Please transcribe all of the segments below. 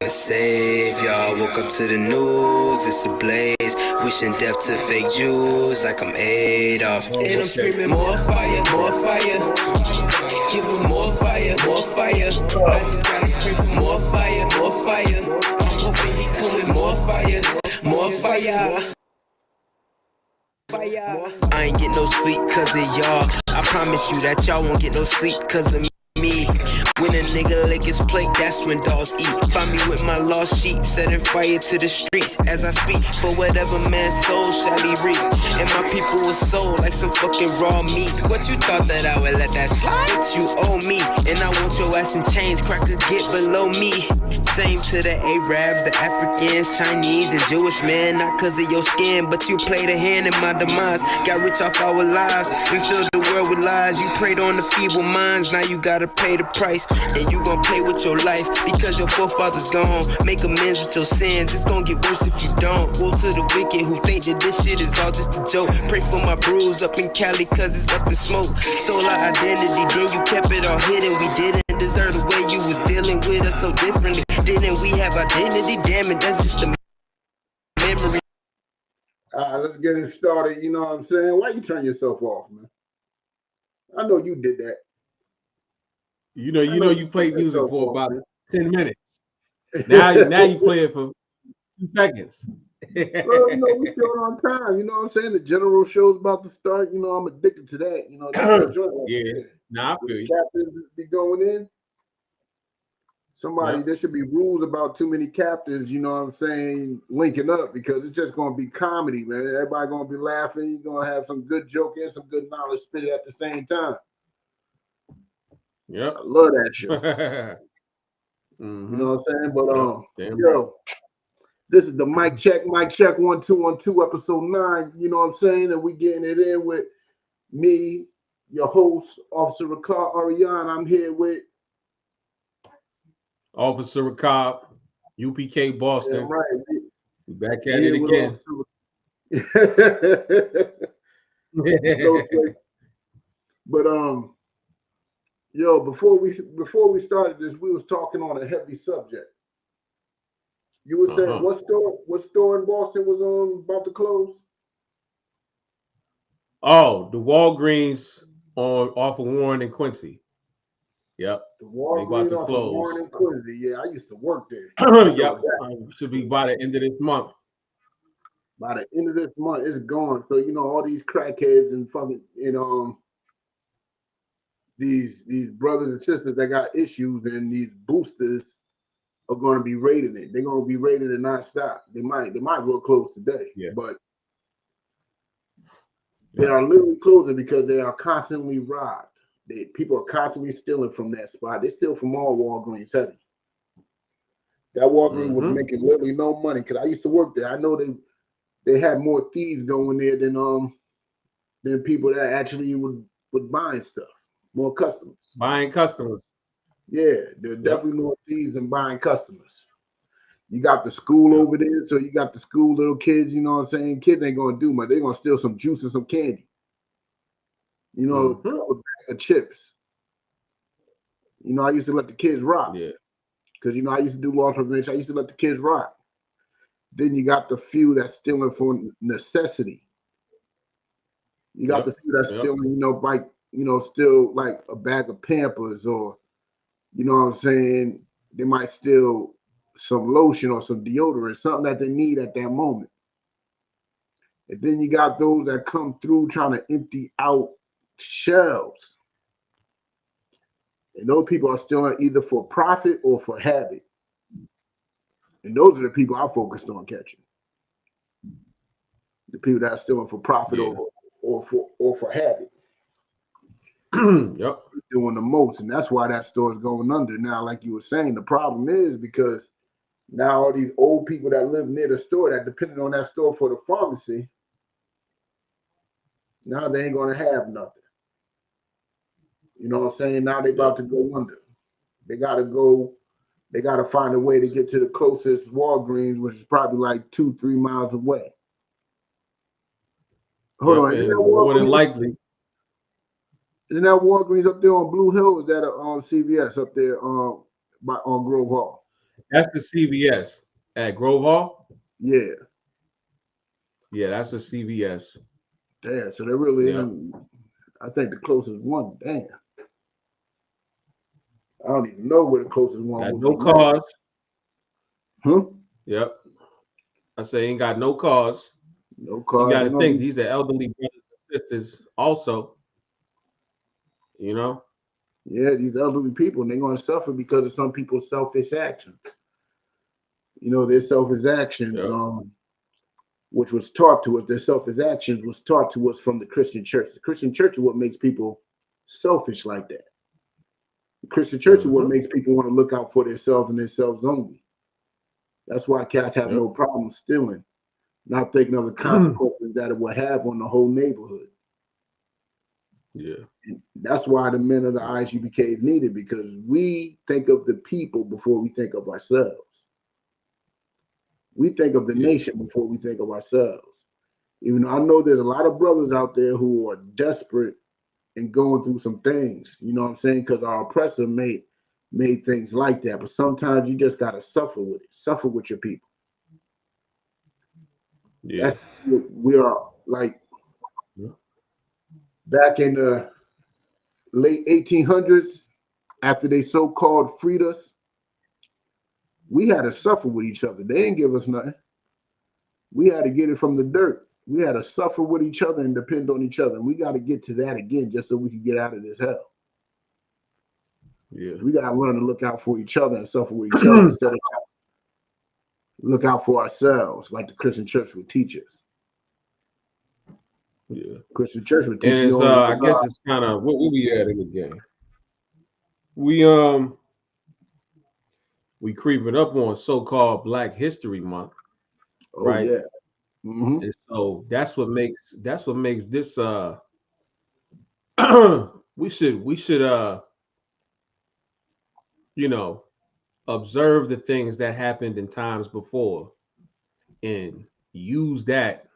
to save y'all. Woke up to the news, it's a blaze. Wishing death to fake Jews like I'm Adolf. And I'm screaming more fire, more fire. Give them more fire, more fire. I just gotta pray for more fire, more fire. I'm hoping he come with more fire, more fire. I ain't get no sleep cause of y'all. I promise you that y'all won't get no sleep cause of me. When a nigga lick his plate, that's when dogs eat. Find me with my lost sheep, setting fire to the streets as I speak. For whatever man's soul shall he reap. And my people was sold like some fucking raw meat. What you thought that I would let that slide? But you owe me, and I want your ass in chains. Cracker get below me. Same to the Arabs, the Africans, Chinese, and Jewish men. Not cause of your skin, but you played a hand in my demise. Got rich off our lives, we filled the world with lies. You preyed on the feeble minds, now you gotta pay the price. And you gon' pay with your life, because your forefathers gone. Make amends with your sins, it's gon' get worse if you don't. Woe to the wicked who think that this shit is all just a joke. Pray for my bruise up in Cali, cause it's up in smoke. Stole our identity, then you kept it all hidden. We didn't deserve the way you was dealing with us so differently. Didn't we have identity? Damn it, that's just a memory. Let's get it started. You know what I'm saying? Why you turn yourself off, man? I know you did that. You know, you played music for about 10 minutes. Now you play it for 2 seconds. Well, you know, we still on time. You know what I'm saying? The general show's about to start. You know, I'm addicted to that. You know, that's yeah. Nah, I feel you. Captains be going in. There should be rules about too many captains, you know what I'm saying, linking up, because it's just going to be comedy, man. Everybody going to be laughing. You're going to have some good joke and some good knowledge spit at the same time. Yep. I love that shit. You know what I'm saying? But, yo, this is the mic check, 1 2 1 2, episode 9, you know what I'm saying? And we getting it in with me, your host, Officer Ricard Ariane. I'm here with Officer Ricard, UPK Boston. Yeah, right. We back at it again. But yo, before we started this, we was talking on a heavy subject. You were saying what store in Boston was about to close? Oh, the Walgreens off of Warren and Quincy. Yep. The Walgreens off of Warren and Quincy. Yeah, I used to work there. Yep. Should be by the end of this month. By the end of this month, it's gone. So you know all these crackheads and fucking these brothers and sisters that got issues, and these boosters are going to be raiding it. They're going to be raided and not stop. They might go close today. Yeah. But they are literally closing because they are constantly robbed. People are constantly stealing from that spot. They steal from all Walgreens heavy. That Walgreens was making literally no money, because I used to work there. I know they had more thieves going there than people that actually would buying stuff. More customers. Buying customers. Yeah, there are definitely more thieves than buying customers. You got the school over there, so you got the school little kids, you know what I'm saying? Kids ain't going to do much. They're going to steal some juice and some candy. You know, a bag of chips. You know, I used to let the kids rock. Yeah. Because, you know, I used to do loss prevention. I used to let the kids rock. Then you got the few that's stealing for necessity. You got the few that's stealing, still like a bag of Pampers, or, you know what I'm saying, they might steal some lotion or some deodorant, something that they need at that moment. And then you got those that come through trying to empty out shelves. And those people are stealing either for profit or for habit. And those are the people I focused on catching. The people that are stealing for profit or for habit. Yep. Doing the most, and that's why that store is going under now. Like you were saying, the problem is because now all these old people that live near the store that depended on that store for the pharmacy, now they ain't gonna have nothing. You know what I'm saying? Now they about to go under. They gotta find a way to get to the closest Walgreens, which is probably like 2-3 miles away. Hold on, more than likely. Isn't that Walgreens up there on Blue Hill? Or is that CVS up there on Grove Hall? That's the CVS at Grove Hall. Yeah. Yeah, that's a CVS. Damn. So there really Yeah. isn't. I think the closest one. Damn. I don't even know where the closest one Got would no be now. cars. Huh? Yep. I say ain't got no cars. No You cars. got Ain't to gonna think be. these are elderly brothers and sisters also. You know. Yeah, these elderly people, and they're gonna suffer because of some people's selfish actions. You know, their selfish actions. Yep. Which was taught to us, their selfish actions was taught to us from the Christian church. The Christian church is what makes people selfish like that. The Christian church is what Mm-hmm. makes people want to look out for themselves and themselves only. That's why cats have Yep. no problem stealing, not thinking of the consequences that it will have on the whole neighborhood. Yeah. And that's why the men of the IGBK is needed, because we think of the people before we think of ourselves. We think of the nation before we think of ourselves. Even though I know there's a lot of brothers out there who are desperate and going through some things, you know what I'm saying? Because our oppressor made things like that. But sometimes you just gotta suffer with it. Suffer with your people. Yeah. We are like back in the late 1800s, after they so-called freed us, we had to suffer with each other. They didn't give us nothing. We had to get it from the dirt. We had to suffer with each other and depend on each other. And we got to get to that again just so we can get out of this hell. Yeah. We got to learn to look out for each other and suffer with each other instead of look out for ourselves, like the Christian church would teach us. Yeah. Christian church would teach And you it's only I guess it's kind of what we at in the game. We creeping up on so-called Black History Month, right? yeah. Mm-hmm. And so that's what makes this we should you know, observe the things that happened in times before and use that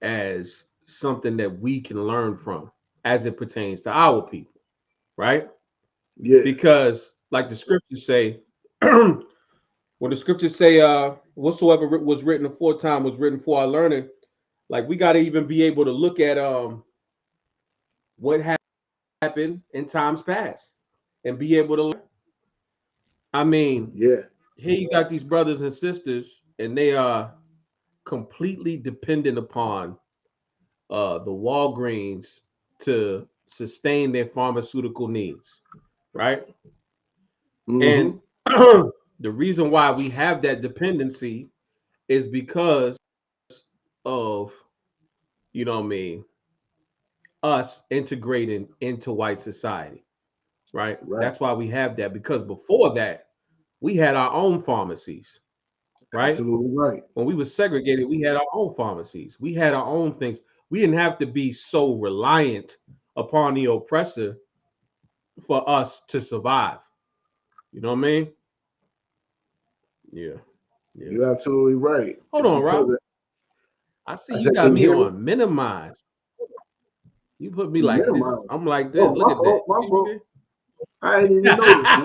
as something that we can learn from as it pertains to our people, right? Yeah. Because like the scriptures say, when the scriptures say whatsoever was written aforetime was written for our learning, like we got to even be able to look at what happened in times past and be able to learn. I mean, Yeah. here you got these brothers and sisters and they are completely dependent upon the Walgreens to sustain their pharmaceutical needs, right? Mm-hmm. And the reason why we have that dependency is because of, you know what I mean, us integrating into white society, right? Right. That's why we have that, because before that, we had our own pharmacies, right? Absolutely right. When we were segregated, we had our own pharmacies. We had our own things. We didn't have to be so reliant upon the oppressor for us to survive. You know what I mean? Yeah. Yeah. You're absolutely right. Hold It's on, because Rob. of, I see I you said, got can you me hear me? on minimize. You put me You like this. minimize. I'm like this. Oh, Look my at that. fault. My See fault. me I ain't even noticed, man.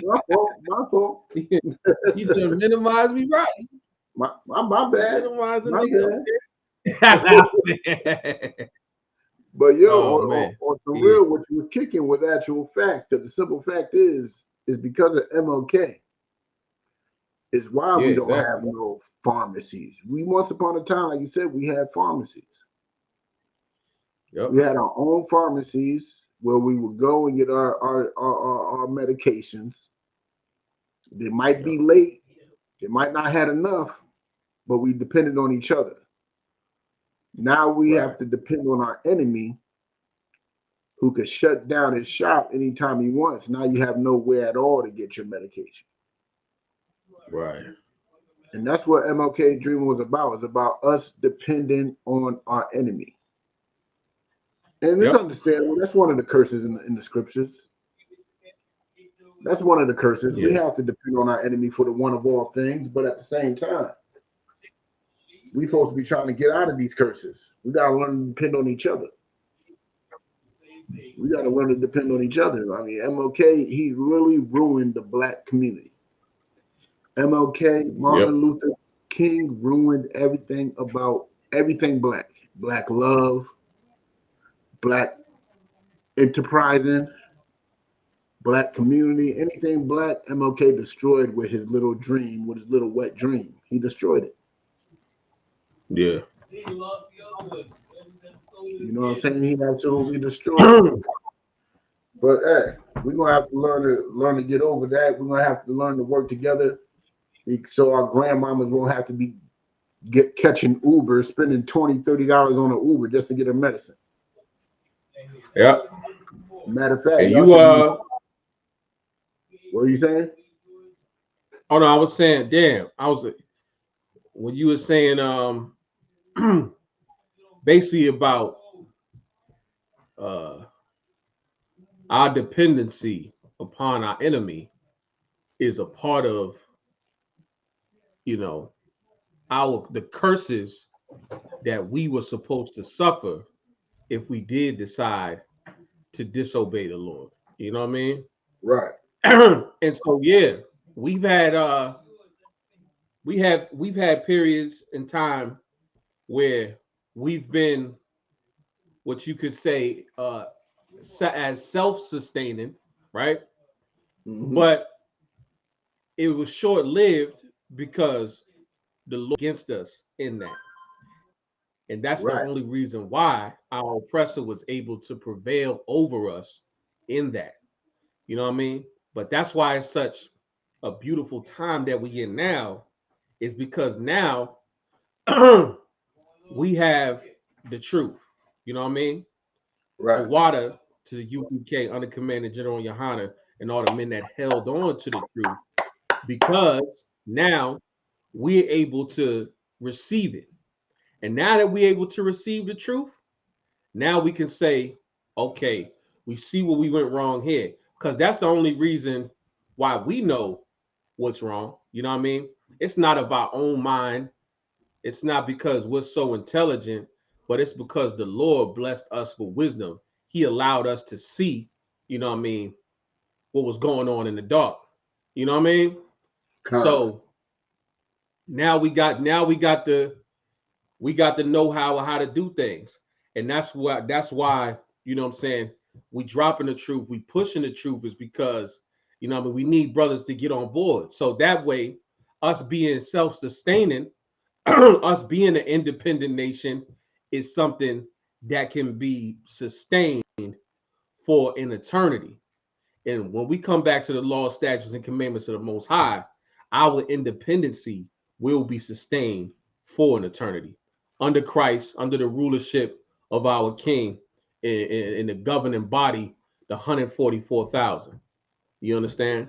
My fault. My fault. there? You done minimize me, right? My bad. Minimizing My nigga. bad. Okay. But yo, Oh man. on the Yeah. real, what you were kicking with actual facts, because the simple fact is because of MLK, is why Yeah, we don't have exactly. no pharmacies. We once upon a time, like you said, we had pharmacies. Yep. We had our own pharmacies where we would go and get our medications. They might be late, they might not had enough, but we depended on each other. Now we Right. have to depend on our enemy, who could shut down his shop anytime he wants. Now you have nowhere at all to get your medication. Right. And that's what MLK Dream was about. It's about us depending on our enemy. And it's Yep. understandable. That's one of the curses in the scriptures. That's one of the curses. We Yeah. have to depend on our enemy for the one of all things, but at the same time, we're supposed to be trying to get out of these curses. We got to learn to depend on each other. We got to learn to depend on each other. I mean, MLK, he really ruined the black community. MLK, Martin Yep. Luther King ruined everything about everything black. Black love, black enterprising, black community, anything black, MLK destroyed with his little dream, with his little wet dream. He destroyed it. Yeah. You know what I'm saying? He absolutely destroyed it. But hey, we're gonna have to learn to get over that. We're gonna have to learn to work together so our grandmamas won't have to be catching Uber, spending $20, $30 on an Uber just to get a medicine. Yeah. Matter of fact, And y'all you what are you saying? Oh no, I was saying, damn, when you were saying basically about our dependency upon our enemy is a part of, you know, the curses that we were supposed to suffer if we did decide to disobey the Lord. You know what I mean? Right. And so yeah, we've had we've had periods in time where we've been what you could say as self-sustaining, right? Mm-hmm. But it was short-lived because the Lord against us in that. And that's the Right. only reason why our oppressor was able to prevail over us in that. You know what I mean? But that's why it's such a beautiful time that we in now, is because now we have the truth. You know what I mean? Right. A water to the UPK under command of General Yohana and all the men that held on to the truth, because now we're able to receive it. And now that we're able to receive the truth, now we can say, okay, we see where we went wrong here. Because that's the only reason why we know what's wrong. You know what I mean? It's not of our own mind. It's not because we're so intelligent, but it's because the Lord blessed us with wisdom. He allowed us to see, you know what I mean, what was going on in the dark. You know what I mean? So we got the know-how of how to do things. And that's why, you know what I'm saying, we dropping the truth, we pushing the truth is because, you know what I mean, we need brothers to get on board. So that way, us being self-sustaining, us being an independent nation is something that can be sustained for an eternity. And when we come back to the law, statutes, and commandments of the Most High, our independency will be sustained for an eternity under Christ, under the rulership of our King in the governing body, the 144,000. You understand?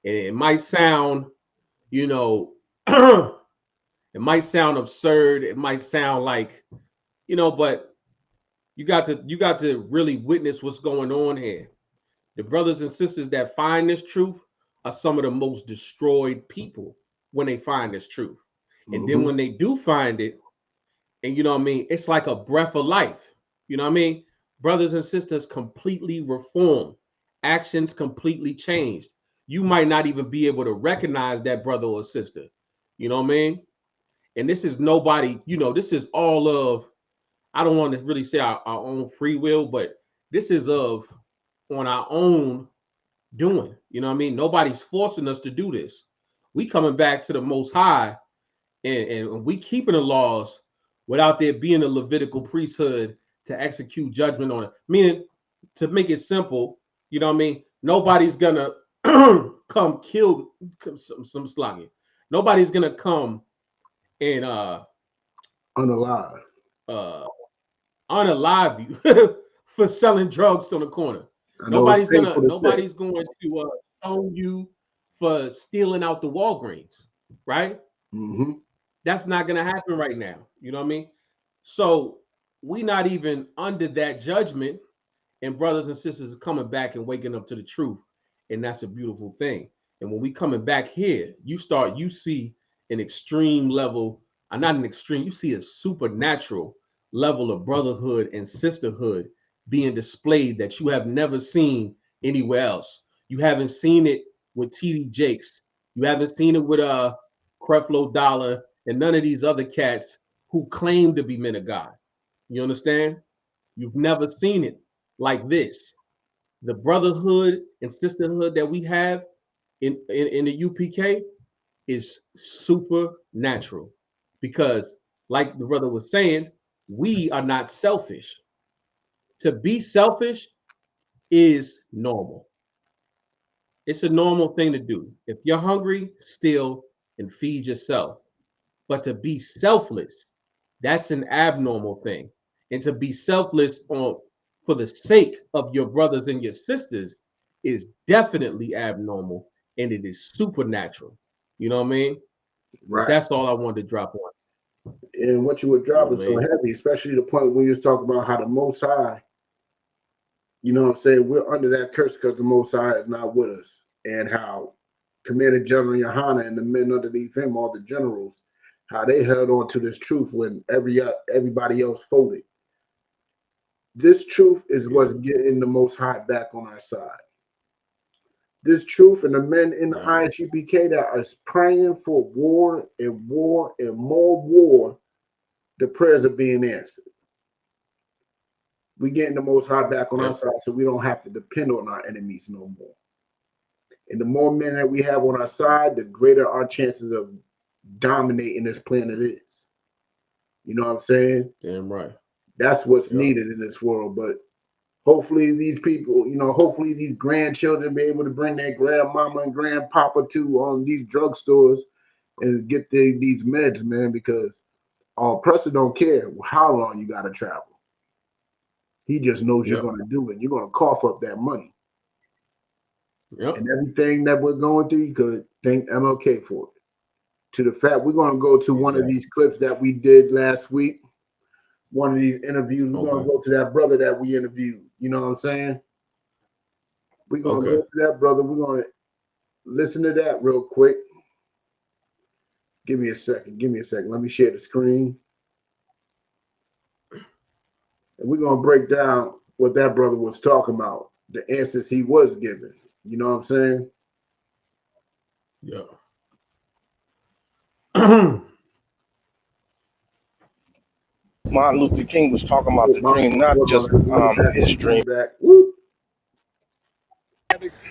And it might sound, you know, it might sound absurd. It might sound like, you know, but you got to really witness what's going on here. The brothers and sisters that find this truth are some of the most destroyed people when they find this truth. And then when they do find it, and you know what I mean, it's like a breath of life. You know what I mean? Brothers and sisters completely reformed, actions completely changed. You might not even be able to recognize that brother or sister. You know what I mean? And this is nobody, you know, this is all of, I don't want to really say our own free will, but this is of on our own doing. You know what I mean? Nobody's forcing us to do this. We coming back to the Most High, and we keeping the laws without there being a Levitical priesthood to execute judgment on it. Meaning, to make it simple, you know what I mean? Nobody's gonna come kill some slogging. Nobody's gonna come and unalive unalive you for selling drugs on the corner. Nobody's going to stone you for stealing out the Walgreens, right? Mm-hmm. That's not going to happen right now. You know what I mean? So we not even under that judgment, and brothers and sisters are coming back and waking up to the truth, and that's a beautiful thing. And when we coming back here, you see an extreme level, not an extreme, you see a supernatural level of brotherhood and sisterhood being displayed that you have never seen anywhere else. You haven't seen it with TD Jakes You haven't seen it with Creflo Dollar and none of these other cats who claim to be men of God. You understand? You've never seen it like this. The brotherhood and sisterhood that we have in the UPK is supernatural because, like the brother was saying, we are not selfish. To be selfish is normal. It's a normal thing to do. If you're hungry, steal and feed yourself. But to be selfless, that's an abnormal thing. And to be selfless for the sake of your brothers and your sisters is definitely abnormal, and it is supernatural. You know what I mean? Right. But that's all I wanted to drop on. And what you were dropping You know what I so heavy, especially the point when you was talking about how the Most High, you know what I'm saying, we're under that curse because the Most High is not with us. And how Commander General Yohana and the men underneath him, all the generals, how they held on to this truth when everybody else folded. This truth is what's getting the Most High back on our side. This truth and the men in the ISUPK that are praying for war and war and more war, the prayers are being answered. We're getting the Most High back on our side so we don't have to depend on our enemies no more. And the more men that we have on our side, the greater our chances of dominating this planet is. You know what I'm saying? Damn right. That's what's needed in this world. But hopefully these people, you know, hopefully these grandchildren be able to bring their grandmama and grandpapa to these drugstores and get these meds, man, because oppressor don't care how long you got to travel. He just knows you're going to do it. You're going to cough up that money. And everything that we're going through, you could thank MLK for it. To the fact, we're going to go to one of these clips that we did last week. One of these interviews. We're going to go to that brother that we interviewed. You know what I'm saying? We're going to go to that brother. We're going to listen to that real quick. Give me a second. Let me share the screen. And we're going to break down what that brother was talking about, the answers he was giving. You know what I'm saying? Yeah. Martin Luther King was talking about the dream, not just his dream.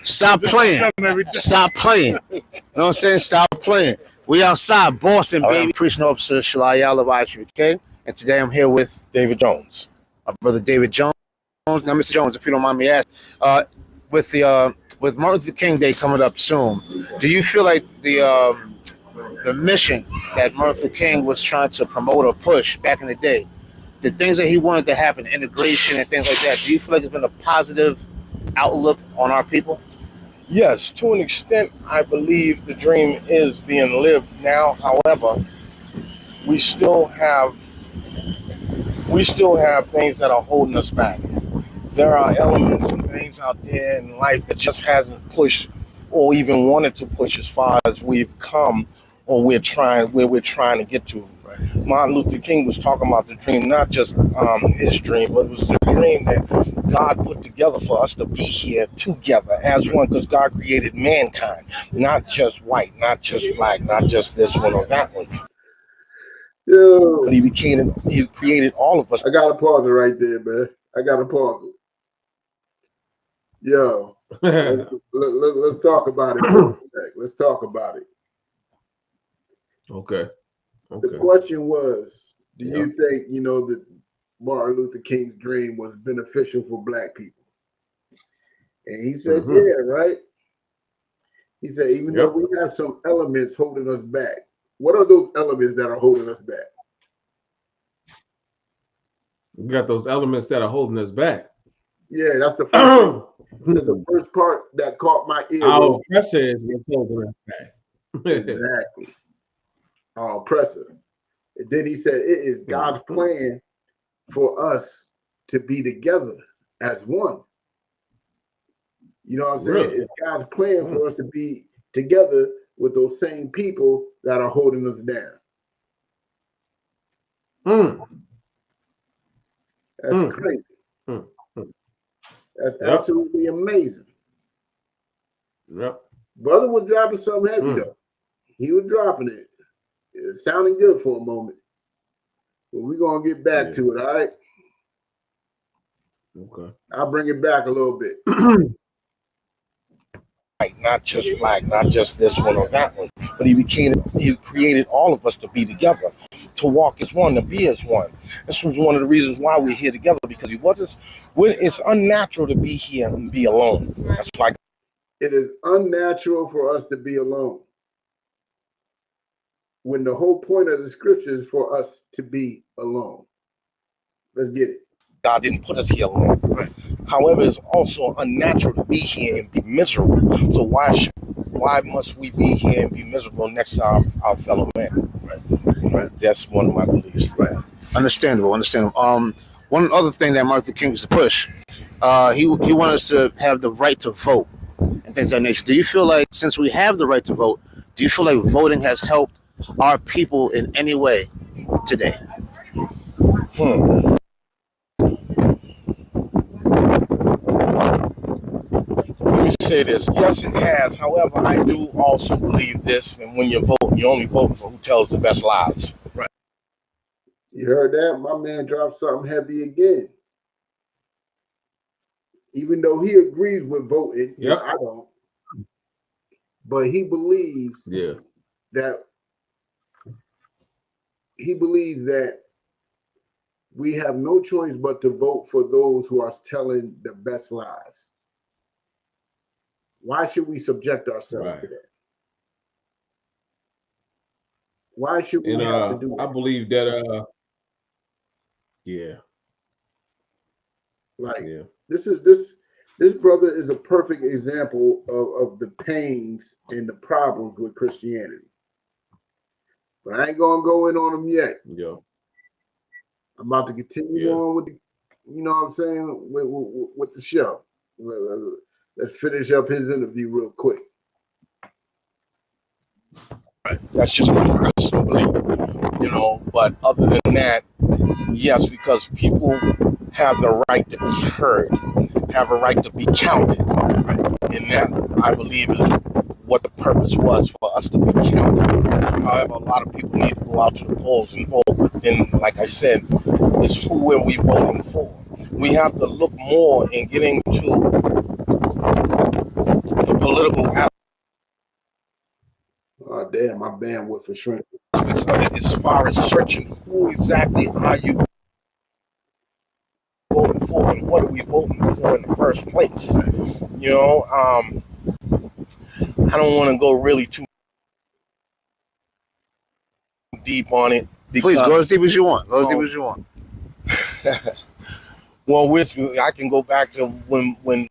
Stop playing. Stop playing. You know what I'm saying? Stop playing. We outside Boston, baby. Preaching officer Shalayal of IHBK. And today I'm here with David Jones. My brother David Jones. Now, Mr. Jones, if you don't mind me asking, with Martin Luther King Day coming up soon, do you feel like the mission that Martin Luther King was trying to promote or push back in the day, the things that he wanted to happen, integration and things like that, do you feel like it's been a positive outlook on our people? Yes, to an extent, I believe the dream is being lived now. However, we still have things that are holding us back. There are elements and things out there in life that just hasn't pushed or even wanted to push as far as we've come or we're trying to get to. Right. Martin Luther King was talking about the dream, not just his dream, but it was the dream that God put together for us to be here together as one, because God created mankind, not just white, not just black, not just this one or that one. Yo. But he created all of us. I gotta pause it right there, man. I gotta pause it. Yo, let's talk about it. Let's talk about it. Okay. The question was, do you think, that Martin Luther King's dream was beneficial for black people? And he said, yeah, right? He said, even though we have some elements holding us back, what are those elements that are holding us back? We got those elements that are holding us back. Yeah, that's the first. That's the first part that caught my ear. Our oppressor is what's holding us back. Exactly. Our oppressor. And then he said, it is God's plan for us to be together as one. You know what I'm saying? Really? It's God's plan for us to be together with those same people that are holding us down. That's crazy. That's absolutely amazing. Yep. Brother was dropping something heavy though. He was dropping it. It was sounding good for a moment. But we're going to get back to it, all right? Okay. I'll bring it back a little bit. Not just black, not just this one or that one, but he created all of us to be together, to walk as one, to be as one. This was one of the reasons why we're here together, because it's unnatural to be here and be alone. That's why it is unnatural for us to be alone, when the whole point of the scripture is for us to be alone. Let's get it. God didn't put us here alone. Right. However, it's also unnatural to be here and be miserable. So why must we be here and be miserable next to our fellow man? Right. That's one of my beliefs. Right. Understandable. One other thing that Martin Luther King used to push, he wanted us to have the right to vote and things of that nature. Do you feel like, since we have the right to vote, do you feel like voting has helped our people in any way today? Let me say this. Yes, it has. However, I do also believe this, and when you vote, you only vote for who tells the best lies. Right. You heard that? My man dropped something heavy again. Even though he agrees with voting, I don't. But he believes that we have no choice but to vote for those who are telling the best lies. Why should we subject ourselves to that? Why should we have to do that? I believe that this brother is a perfect example of the pains and the problems with Christianity. But I ain't gonna go in on them yet. Yeah. I'm about to continue on with the, you know what I'm saying, with the show. Let's finish up his interview real quick. That's just my personal belief, but other than that, yes, because people have the right to be heard, have a right to be counted, and that, I believe, is what the purpose was, for us to be counted. However, a lot of people need to go out to the polls and vote. But then, like I said, it's who are we voting for? We have to look more in getting to the political aspect. Oh, damn, my bandwidth for shrinking. As far as searching who exactly are you voting for and what are we voting for in the first place? I don't want to go really too deep on it. Please go as deep as you want. Well, I can go back to when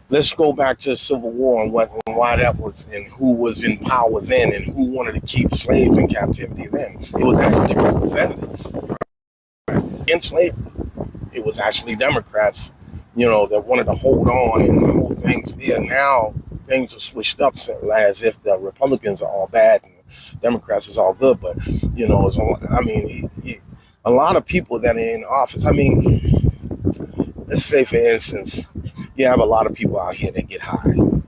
let's go back to the Civil War and why that was, and who was in power then, and who wanted to keep slaves in captivity then. It was actually representatives in slavery. It was actually Democrats, that wanted to hold on and hold things there. Now things are switched up as if the Republicans are all bad and Democrats is all good. But a lot of people that are in office. Let's say, for instance, you have a lot of people out here that get high, and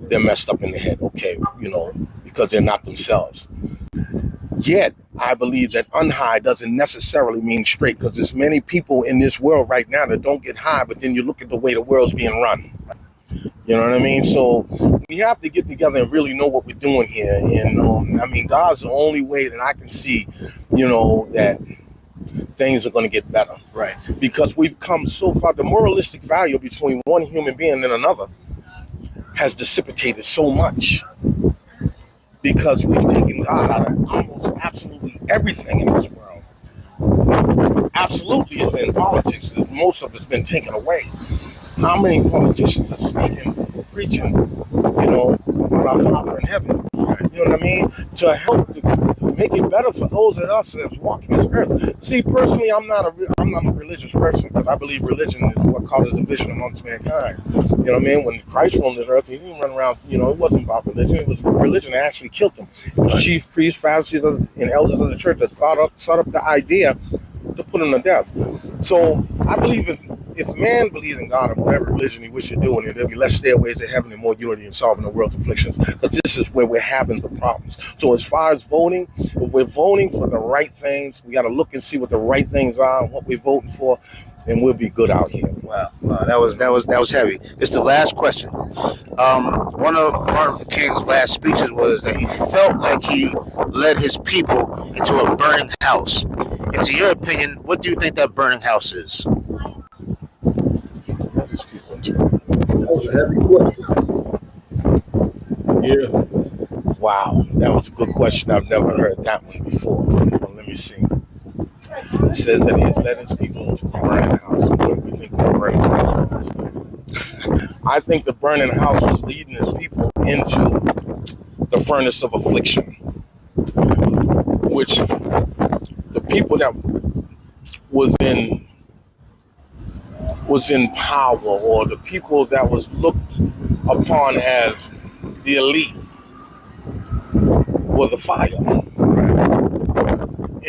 they're messed up in the head, because they're not themselves. Yet, I believe that unhigh doesn't necessarily mean straight, because there's many people in this world right now that don't get high, but then you look at the way the world's being run. You know what I mean? So we have to get together and really know what we're doing here. And God's the only way that I can see, that things are going to get better. Right. Because we've come so far. The moralistic value between one human being and another has dissipated so much, because we've taken God out of almost absolutely everything in this world. Absolutely is in politics. Most of it's been taken away. How many politicians are speaking, preaching, about our Father in heaven? You know what I mean? To help to make it better for those of us that's walking this earth. See, personally, I'm not a religious person, because I believe religion is what causes division amongst mankind. You know what I mean? When Christ roamed this earth, he didn't run around. It wasn't about religion. It was religion that actually killed him. It was chief priests, Pharisees, and elders of the church that sought up the idea to put him to death. So I believe if man believes in God or whatever religion he wishes to do, and there'll be less stairways to heaven and more unity in solving the world's afflictions. Because this is where we're having the problems. So as far as voting, if we're voting for the right things, we got to look and see what the right things are, and what we're voting for, and we'll be good out here. Wow, that was heavy. It's the last question. One of Martin Luther King's last speeches was that he felt like he led his people into a burning house. And to your opinion, what do you think that burning house is? That was a heavy question. Yeah. Wow, that was a good question. I've never heard that one before. Well, let me see. It says that he's led his people into a burning house. What do we think the burning house was? I think the burning house was leading his people into the furnace of affliction, which the people that was in power, or the people that was looked upon as the elite, were the fire.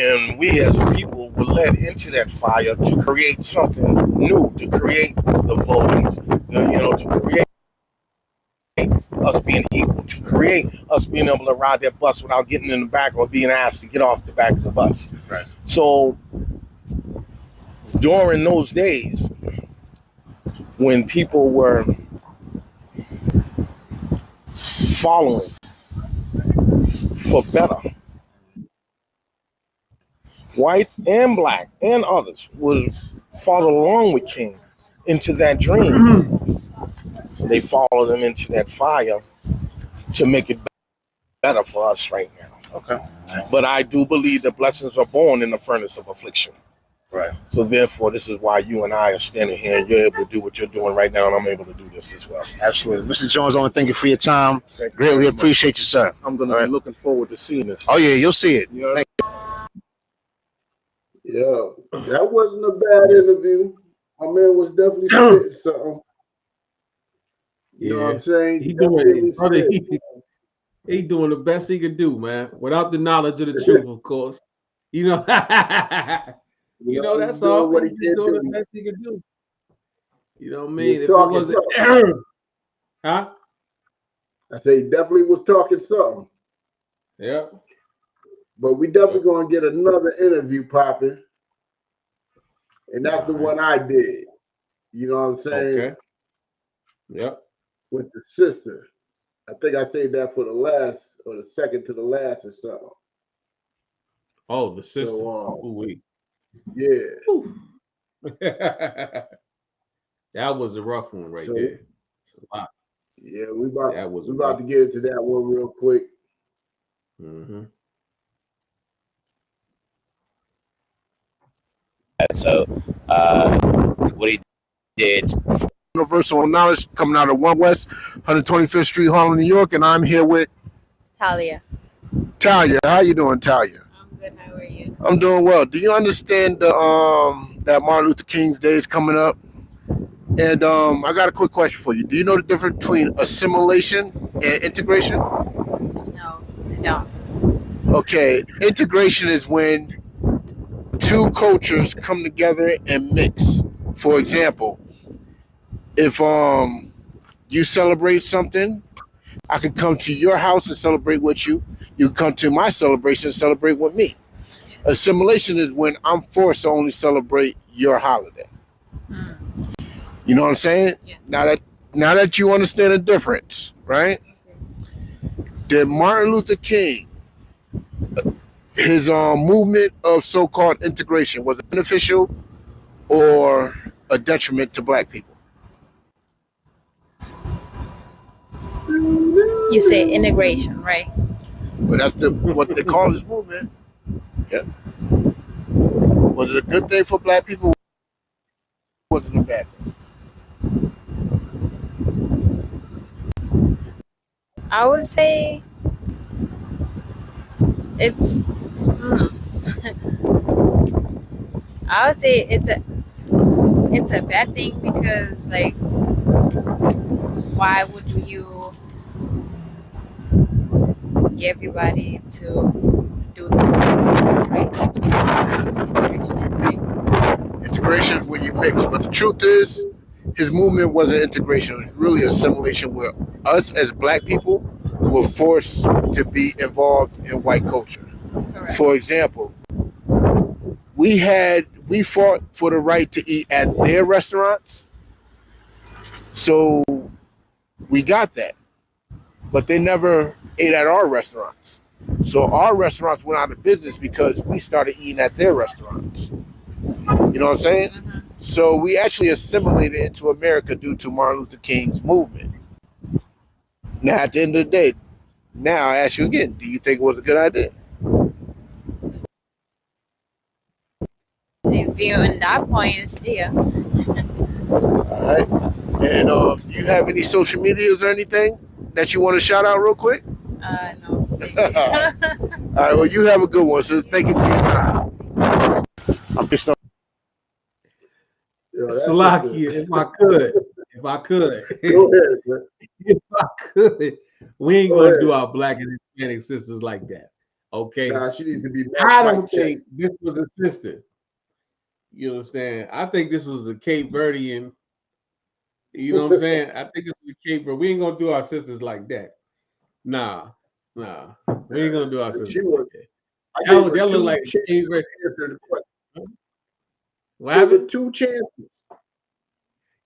And we as a people were led into that fire to create something new, to create the votings, to create us being equal, to create us being able to ride that bus without getting in the back or being asked to get off the back of the bus. Right. So during those days, when people were following for better, white and black and others would follow along with King into that dream. They followed him into that fire to make it better for us right now. Okay. But I do believe that blessings are born in the furnace of affliction. Right. So therefore, this is why you and I are standing here, and you're able to do what you're doing right now, and I'm able to do this as well. Absolutely. Mr. Jones, I want to thank you for your time. Greatly appreciate you, sir. I'm going to be looking forward to seeing this. Oh, yeah, you'll see it. You know? Thank you. Yeah, that wasn't a bad interview. My man was definitely spitting something. You know what I'm saying? He doing the best he could do, man, without the knowledge of the truth, of course. You know, that's all. What He's he doing do. the best he could do. You know what I mean? If it talking wasn't, huh? I say he definitely was talking something. Yeah. But we definitely gonna get another interview popping. And that's the one I did. You know what I'm saying? Okay. Yep. With the sister. I think I saved that for the last or the second to the last or something. Oh, the sister. So, yeah. yeah. That was a rough one right there. It's a lot. Yeah, we about to get into that one real quick. Mm-hmm. So, what he did. Universal Knowledge coming out of 1 West, 125th Street, Harlem, New York, and I'm here with Talia. Talia. How you doing, Talia? I'm good. How are you? I'm doing well. Do you understand the that Martin Luther King's Day is coming up? And I got a quick question for you. Do you know the difference between assimilation and integration? No, I don't. Okay, integration is when two cultures come together and mix. For example, if you celebrate something, I could come to your house and celebrate with you. You come to my celebration and celebrate with me. Assimilation is when I'm forced to only celebrate your holiday. You know what I'm saying? Yes. Now that you understand the difference, right? Did Martin Luther King, his movement of so-called integration, was it beneficial or a detriment to black people? You say integration, right? But that's what they call this movement. Yeah. Was it a good thing for black people? Or was it a bad thing? I would say it's. I would say it's a bad thing because, like, why would you get everybody to do the right? That's what integration is, right? Integration is when you mix. But the truth is, his movement wasn't integration. It was really assimilation where us as black people were forced to be involved in white culture. Correct. For example, we fought for the right to eat at their restaurants. So we got that. But they never ate at our restaurants. So our restaurants went out of business because we started eating at their restaurants. You know what I'm saying? Mm-hmm. So we actually assimilated into America due to Martin Luther King's movement. Now, at the end of the day, now I ask you again, do you think it was a good idea? If viewing that point is yeah. All right. And do you have any social medias or anything that you want to shout out real quick? No. All right. Well, you have a good one. So thank you for your time. I'm just Salakia, if I could, Go ahead, man. if I could, we ain't gonna do our black and Hispanic sisters like that. Okay. Nah, she needs to be. I don't think this was a sister. You understand? I think this was a Cape Verdean. You know what I'm saying? I think this was a Cape Verde. We ain't gonna do our sisters like that. Nah. We ain't gonna do our sisters. She was. That look like a Cape Verde. What happened? 2 chances.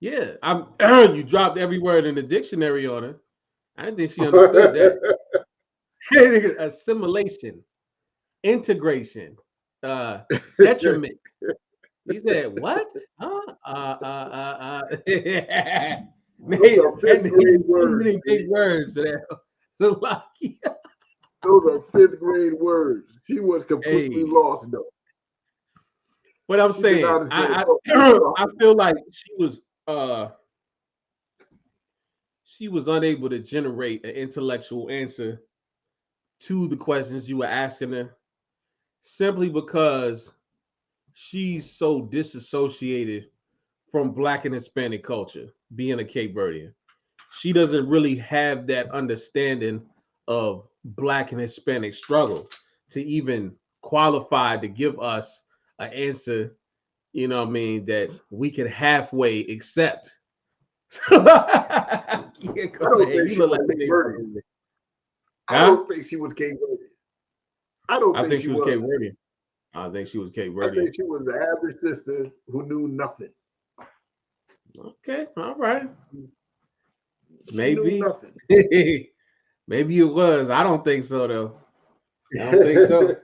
Yeah, I heard you dropped every word in the dictionary on her. I didn't think she understood that. Assimilation, integration, detriment. He said, "What? Huh? Those are fifth grade words. Many big words there. Those are 5th grade words. She was completely lost though. What I'm saying, I feel like she was unable to generate an intellectual answer to the questions you were asking her, simply because she's so disassociated from Black and Hispanic culture, being a Cape Verdean. She doesn't really have that understanding of Black and Hispanic struggle to even qualify to give us an answer, you know what I mean, that we can halfway accept. I don't think she was Cape Verdean. I don't think she was Cape Verdean. I think she was Cape Verdean. I think she was Cape Verdean. I think she was the average sister who knew nothing. Okay, all right. She Maybe knew nothing. Maybe it was. I don't think so though. I don't think so.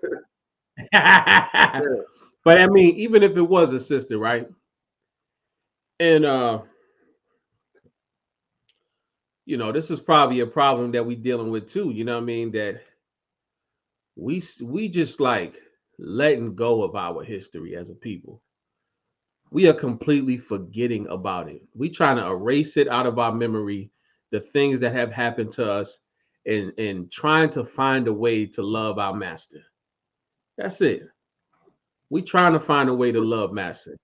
Yeah. But I mean, even if it was a sister, right? And you know, this is probably a problem that we dealing with too. You know what I mean? That we just like letting go of our history as a people. We are completely forgetting about it. We trying to erase it out of our memory, the things that have happened to us, and trying to find a way to love our master. That's it. We trying to find a way to love master.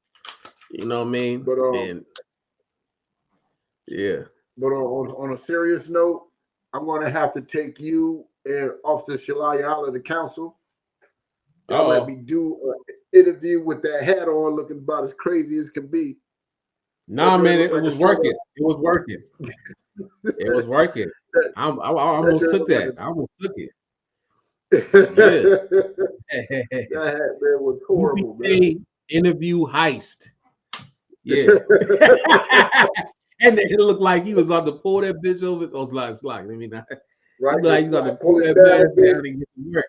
You know what I mean? But and yeah. But on a serious note, I'm going to have to take you and Officer Shalaya out of the council. Y'all let me do an interview with that hat on, looking about as crazy as can be. Nah, man, it was working. It was working. It was working. I almost took that. I almost took it. Yeah. That hat, man, was horrible, man. Interview heist. Yeah. And it looked like he was on to pull that bitch over. Oh, slide. Let me not. Right. Like he's on to pull that bitch down and get to work.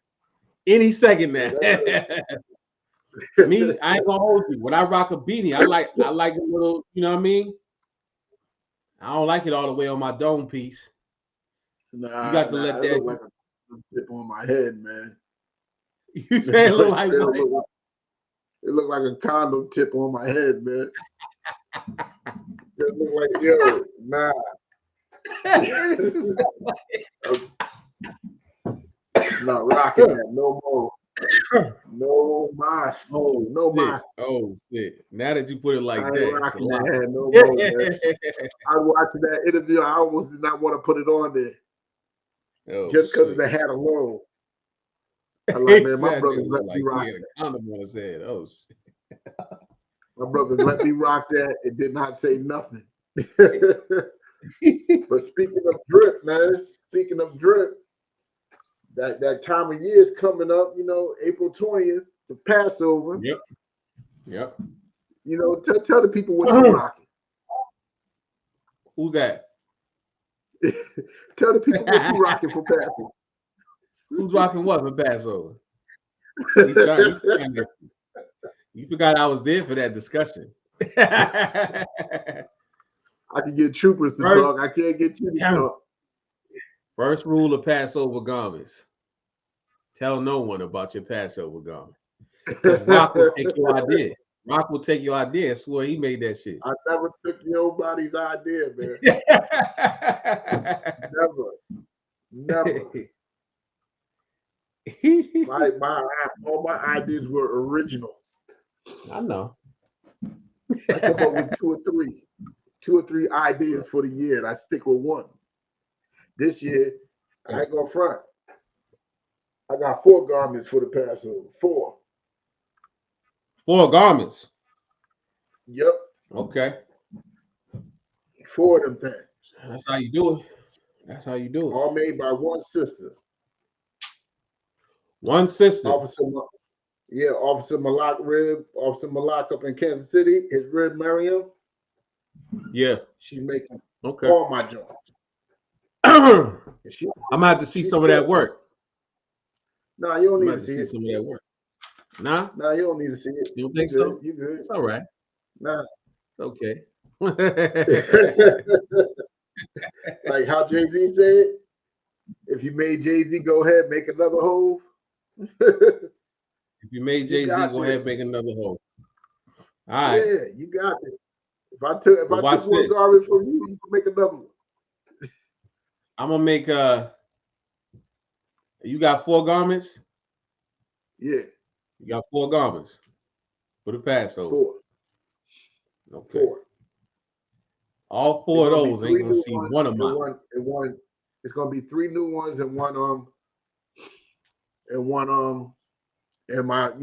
Any second now. Me, I ain't gonna hold you. When I rock a beanie, I like a little, you know what I mean? I don't like it all the way on my dome piece. Nah, you got to let that look like a tip on my head, man. You say it look like what? It looked like a condom tip on my head, man. It looked like, yo, nah. Not rocking that no more. No mas. No mas. Oh shit. Now that you put it like that. Rocking that head no more, man. I was watching that interview. I almost did not want to put it on there. Just because of the hat alone. I like, man, my brother let me rock. Condom on his head. Oh shit. My brother let me rock that. It did not say nothing. But speaking of drip, man, that time of year is coming up, April 20th, the Passover. Yep. Tell the people what you're rocking. Who's that? Tell the people what you're rocking for Passover. Who's rocking what for Passover? You forgot I was there for that discussion. I can get troopers to talk. I can't get you to talk. First rule of Passover garments: tell no one about your Passover garment. Because Rock will take your idea. Rock will take your idea. I swear he made that shit. I never took nobody's idea, man. Never. All my ideas were original. I know. I come up with two or three ideas for the year, and I stick with one. This year, I ain't gonna front. I got 4 garments for the Passover. 4. 4 garments. Yep. Okay. 4 of them things. That's how you do it. All made by one sister. One sister. Officer Malak up in Kansas City. His rib Miriam. Yeah. She's making all my joints. I'm gonna have to see some of that work. Nah, you don't need to see some of that work. Nah, you don't need to see it. You don't think so? You good? It's all right. Nah. Okay. Like how Jay-Z said, if you made Jay-Z, go ahead, make another hole. If you made Jay-Z, go ahead, make another hole. All right. Yeah, you got it. If I took one garbage from you, you can make another one. I'm gonna make you got 4 garments? Yeah. You got 4 garments for the Passover. 4. Okay. 4. All 4 of those ain't gonna see one of mine. It's gonna be 3 new ones and one and my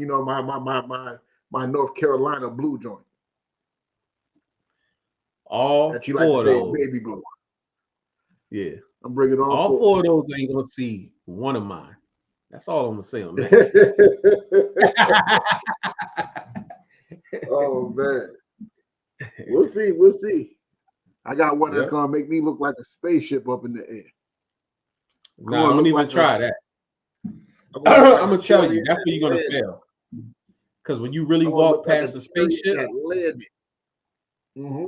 my North Carolina blue joint. All that you 4 like to of say those. baby blue. Yeah. I'm bringing all 4 of those ain't gonna see one of mine. That's all I'm gonna say on that. Oh man. We'll see. I got one that's gonna make me look like a spaceship up in the air. No, don't even try that. I'm gonna tell you, that's where you're gonna fail. Because when you really walk past the spaceship,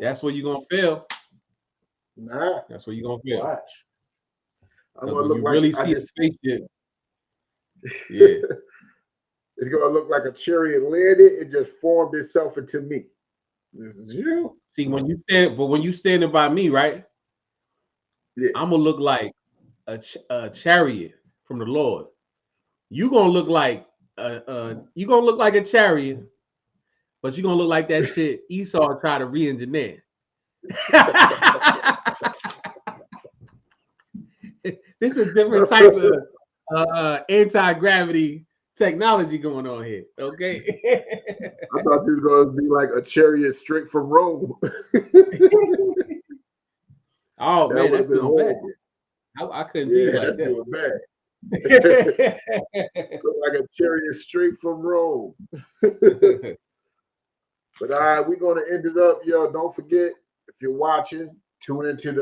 that's where you're gonna fail. Nah, that's where you're gonna fail. Watch. I'm gonna look you like really see a spaceship. Yeah. It's gonna look like a chariot landed. It just formed itself into me. See, when you standing by me, right? Yeah. I'm gonna look like a chariot from the Lord. You gonna look like a chariot, but you gonna look like that shit Esau tried to re-engineer. This is a different type of anti-gravity technology going on here. Okay. I thought you were gonna be like a chariot straight from Rome. Oh man, that's doing bad. I couldn't do like that. Doing bad. Look like a chariot straight from Rome. But all right, we're gonna end it up, yo. Don't forget, if you're watching, tune into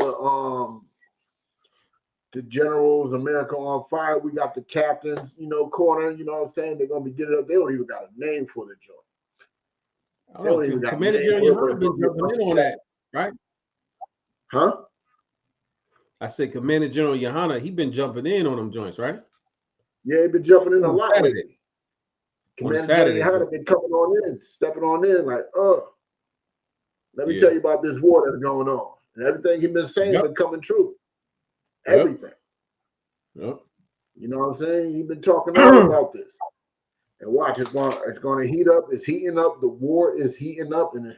the Generals America on Fire. We got the captains, corner. You know what I'm saying? They're gonna be getting up. They don't even got a name for the joint. They don't even got a name for it. Been jumping in on that, right? Huh? I said Commander General Yohana, he been jumping in on them joints, right? Yeah, he been jumping in a lot lately. Commander General Yohana been coming on in, stepping on in like, let me tell you about this war that's going on. And everything he been saying been coming true. Everything. Yep. You know what I'm saying? He been talking all about this. And watch, it's going to heat up. It's heating up. The war is heating up, and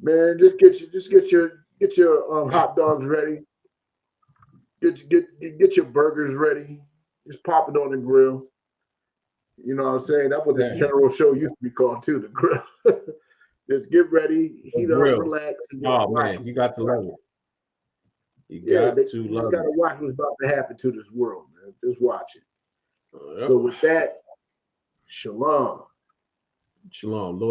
man, just get your hot dogs ready. Get your burgers ready. Just pop it on the grill. You know what I'm saying? That's what the Yeah. general show used to be called too. The grill. Just get ready, heat up, grill. relax, and just Oh watch. man, you got to love it. You Yeah, got to you love just gotta it. watch what's about to happen to this world, man. Just watch it. Yep. So with that, shalom. Shalom, Lord.